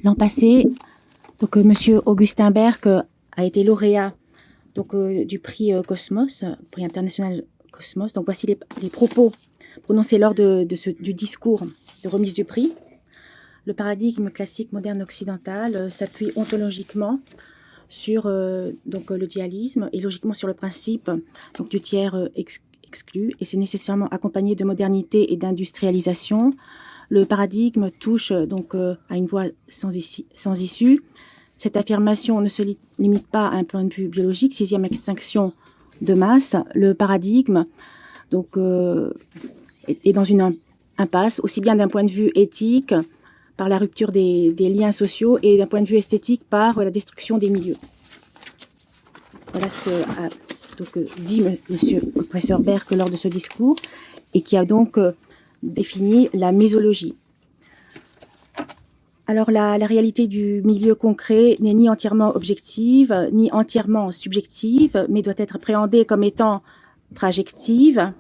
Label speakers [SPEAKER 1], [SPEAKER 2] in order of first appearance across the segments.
[SPEAKER 1] L'an passé, donc Monsieur Augustin Berg a été lauréat donc du prix Cosmos, prix international Cosmos. Donc voici les propos prononcés lors du discours de remise du prix. Le paradigme classique moderne occidental s'appuie ontologiquement sur donc le dualisme et logiquement sur le principe donc du tiers exclu, et c'est nécessairement accompagné de modernité et d'industrialisation. Le paradigme touche donc à une voie sans issue. Cette affirmation ne se limite pas à un point de vue biologique, sixième extinction de masse. Le paradigme donc est dans une impasse, aussi bien d'un point de vue éthique, par la rupture des liens sociaux, et d'un point de vue esthétique, par la destruction des milieux. Voilà ce que a donc dit monsieur le professeur Berg lors de ce discours, et qui a donc défini la mésologie. Alors la réalité du milieu concret n'est ni entièrement objective, ni entièrement subjective, mais doit être appréhendée comme étant trajective.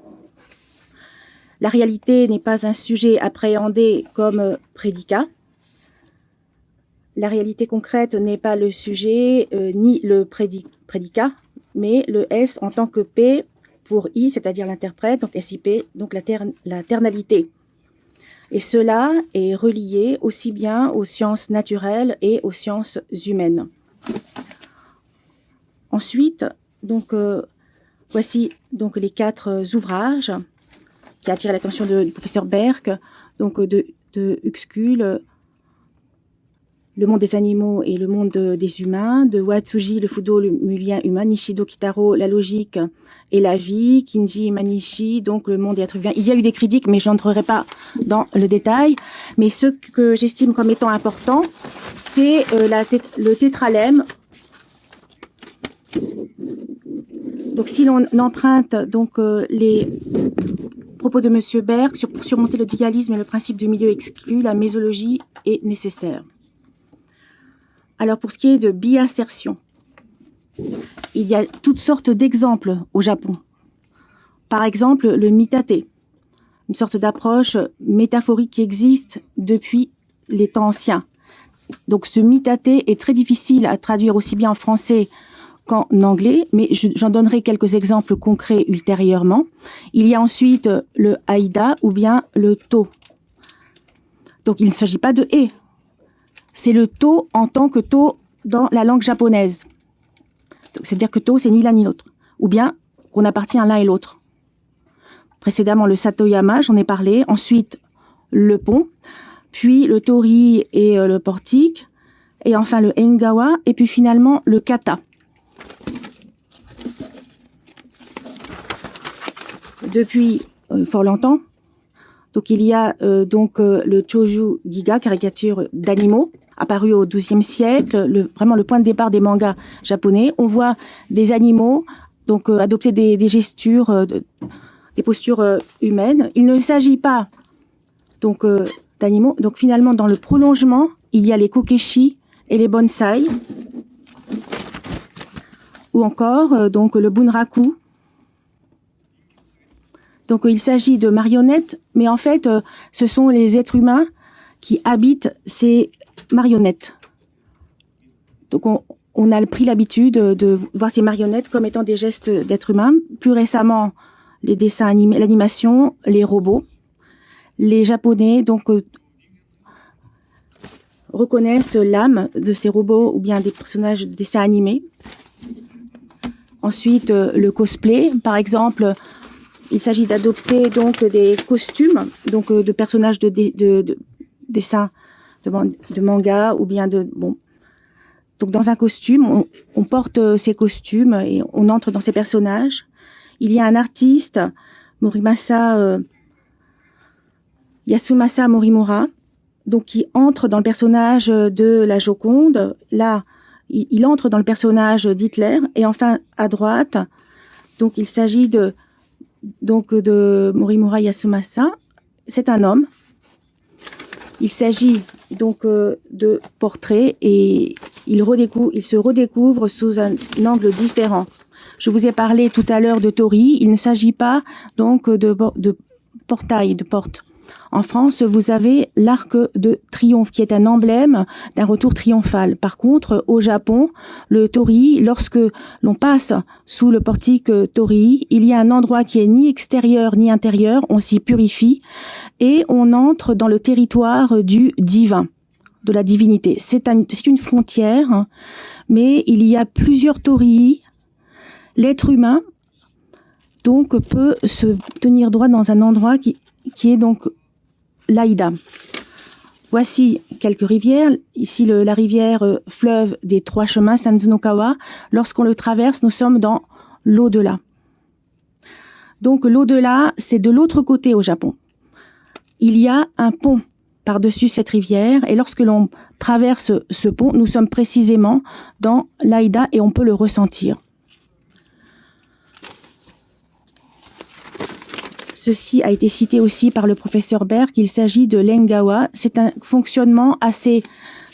[SPEAKER 1] La réalité n'est pas un sujet appréhendé comme prédicat. La réalité concrète n'est pas le sujet ni le prédicat, mais le S en tant que P pour I, c'est-à-dire l'interprète, donc SIP, donc la ternalité. Et cela est relié aussi bien aux sciences naturelles et aux sciences humaines. Ensuite, donc, voici donc les 4 ouvrages qui attirent l'attention du professeur Berg, donc de Uexküll, Le monde des animaux et le monde des humains, de Watsuji, le Fudo, le lien humain, Nishido Kitaro, la logique et la vie, Kinji Manishi, donc le monde des êtres humains. Il y a eu des critiques, mais je n'entrerai pas dans le détail. Mais ce que j'estime comme étant important, c'est le tétralemme. Donc si l'on emprunte donc les propos de Monsieur Berg pour surmonter le dualisme et le principe du milieu exclu, la mésologie est nécessaire. Alors, pour ce qui est de biassertion, il y a toutes sortes d'exemples au Japon. Par exemple, le mitate, une sorte d'approche métaphorique qui existe depuis les temps anciens. Donc, ce mitate est très difficile à traduire aussi bien en français qu'en anglais, mais j'en donnerai quelques exemples concrets ultérieurement. Il y a ensuite le aïda ou bien le to. Donc, il ne s'agit pas de et. C'est le to en tant que to dans la langue japonaise. C'est-à-dire que to, c'est ni l'un ni l'autre. Ou bien qu'on appartient à l'un et l'autre. Précédemment, le satoyama, j'en ai parlé. Ensuite, le pont. Puis le tori et le portique. Et enfin, le engawa. Et puis finalement, le kata. Depuis fort longtemps, donc il y a le Choju Giga, caricature d'animaux, apparu au XIIe siècle, vraiment le point de départ des mangas japonais. On voit des animaux donc adopter des gestures, des postures humaines. Il ne s'agit pas donc d'animaux. Donc finalement, dans le prolongement, il y a les kokeshi et les bonsai, ou encore donc le bunraku. Donc il s'agit de marionnettes, mais en fait, ce sont les êtres humains qui habitent ces marionnettes. Donc on a pris l'habitude de voir ces marionnettes comme étant des gestes d'êtres humains. Plus récemment, les dessins animés, l'animation, les robots. Les Japonais donc reconnaissent l'âme de ces robots ou bien des personnages de dessins animés. Ensuite, le cosplay, par exemple. Il s'agit d'adopter donc des costumes donc de personnages de dessins de manga ou bien donc dans un costume on porte ces costumes et on entre dans ces personnages. Il y a un artiste, Yasumasa Morimura, donc qui entre dans le personnage de la Joconde. Là, il entre dans le personnage d'Hitler. Et enfin à droite, donc il s'agit de Morimura Yasumasa. C'est un homme. Il s'agit donc de portraits et il se redécouvre sous un angle différent. Je vous ai parlé tout à l'heure de tori. Il ne s'agit pas donc de portail, de porte. En France, vous avez l'arc de triomphe qui est un emblème d'un retour triomphal. Par contre, au Japon, le torii, lorsque l'on passe sous le portique torii, il y a un endroit qui est ni extérieur ni intérieur, on s'y purifie et on entre dans le territoire du divin, de la divinité. C'est une frontière, hein, mais il y a plusieurs torii. L'être humain donc peut se tenir droit dans un endroit qui est donc l'Aïda. Voici quelques rivières. Ici, la rivière fleuve des trois chemins, Sanzunokawa. Lorsqu'on le traverse, nous sommes dans l'au-delà. Donc, l'au-delà, c'est de l'autre côté au Japon. Il y a un pont par-dessus cette rivière, et lorsque l'on traverse ce pont, nous sommes précisément dans l'Aïda et on peut le ressentir. Ceci a été cité aussi par le professeur Berg, qu'il s'agit de l'engawa. C'est un fonctionnement assez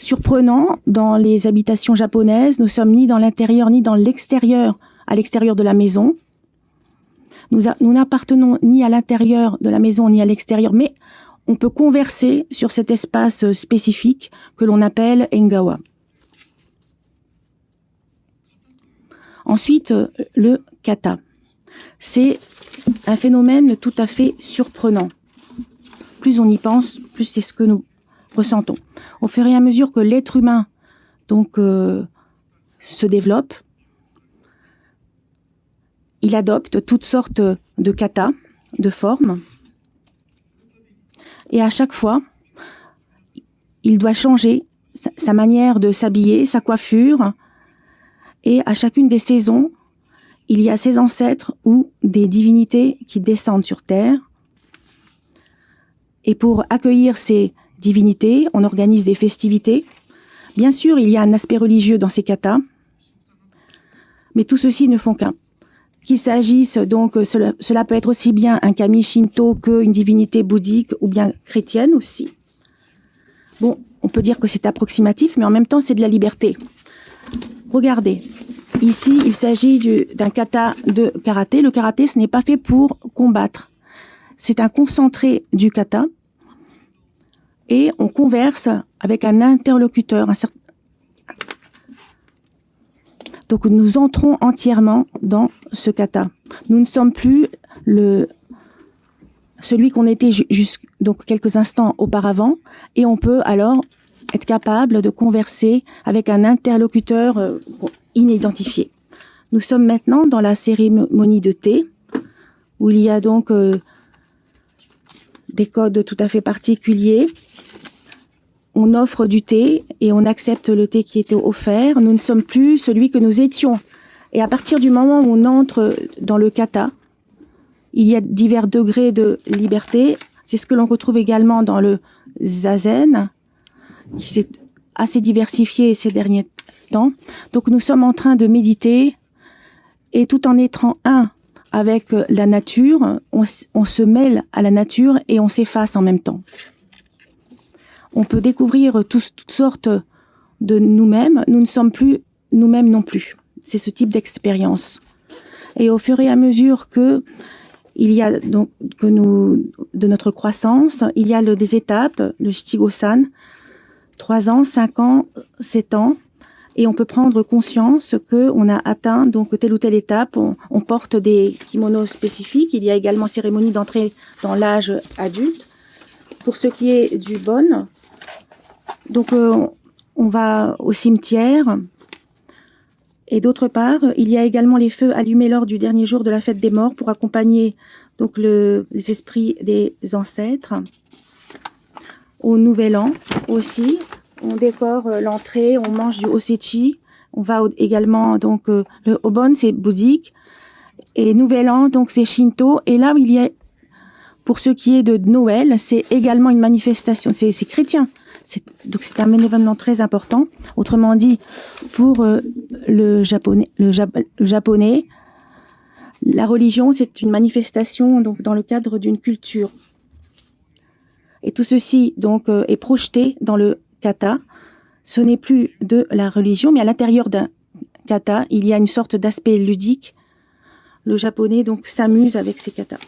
[SPEAKER 1] surprenant dans les habitations japonaises. Nous sommes ni dans l'intérieur ni dans l'extérieur, à l'extérieur de la maison. Nous n'appartenons ni à l'intérieur de la maison ni à l'extérieur, mais on peut converser sur cet espace spécifique que l'on appelle engawa. Ensuite, le kata. C'est un phénomène tout à fait surprenant. Plus on y pense, plus c'est ce que nous ressentons. Au fur et à mesure que l'être humain donc se développe, il adopte toutes sortes de katas, de formes, et à chaque fois, il doit changer sa manière de s'habiller, sa coiffure, et à chacune des saisons, il y a ses ancêtres ou des divinités qui descendent sur Terre. Et pour accueillir ces divinités, on organise des festivités. Bien sûr, il y a un aspect religieux dans ces katas, mais tout ceci ne font qu'un. Qu'il s'agisse donc, cela peut être aussi bien un kami shinto qu'une divinité bouddhique ou bien chrétienne aussi. Bon, on peut dire que c'est approximatif, mais en même temps, c'est de la liberté. Regardez. Ici, il s'agit d'un kata de karaté. Le karaté, ce n'est pas fait pour combattre. C'est un concentré du kata et on converse avec un interlocuteur. Donc, nous entrons entièrement dans ce kata. Nous ne sommes plus celui qu'on était donc quelques instants auparavant, et on peut alors être capable de converser avec un interlocuteur inidentifié. Nous sommes maintenant dans la cérémonie de thé, où il y a donc des codes tout à fait particuliers. On offre du thé et on accepte le thé qui était offert. Nous ne sommes plus celui que nous étions. Et à partir du moment où on entre dans le kata, il y a divers degrés de liberté. C'est ce que l'on retrouve également dans le zazen, qui s'est assez diversifié ces derniers temps. Donc nous sommes en train de méditer et tout en étant un avec la nature, on se mêle à la nature et on s'efface en même temps. On peut découvrir toutes sortes de nous-mêmes. Nous ne sommes plus nous-mêmes non plus. C'est ce type d'expérience. Et au fur et à mesure que il y a donc de notre croissance, il y a des étapes, le Shichigo-san, 3 ans, 5 ans, 7 ans, et on peut prendre conscience qu'on a atteint donc telle ou telle étape. On porte des kimonos spécifiques. Il y a également cérémonie d'entrée dans l'âge adulte. Pour ce qui est du bon, donc on va au cimetière. Et d'autre part, il y a également les feux allumés lors du dernier jour de la fête des morts pour accompagner donc les esprits des ancêtres. Au Nouvel An aussi, on décore l'entrée, on mange du osechi. On va également donc le obon, c'est bouddhique, et Nouvel An donc c'est shinto. Et là il y a, pour ce qui est de Noël, c'est également une manifestation, c'est chrétien. Donc c'est un événement très important. Autrement dit, pour le japonais, la religion, c'est une manifestation donc dans le cadre d'une culture. Et tout ceci donc est projeté dans le kata. Ce n'est plus de la religion, mais à l'intérieur d'un kata, il y a une sorte d'aspect ludique. Le japonais donc s'amuse avec ses katas.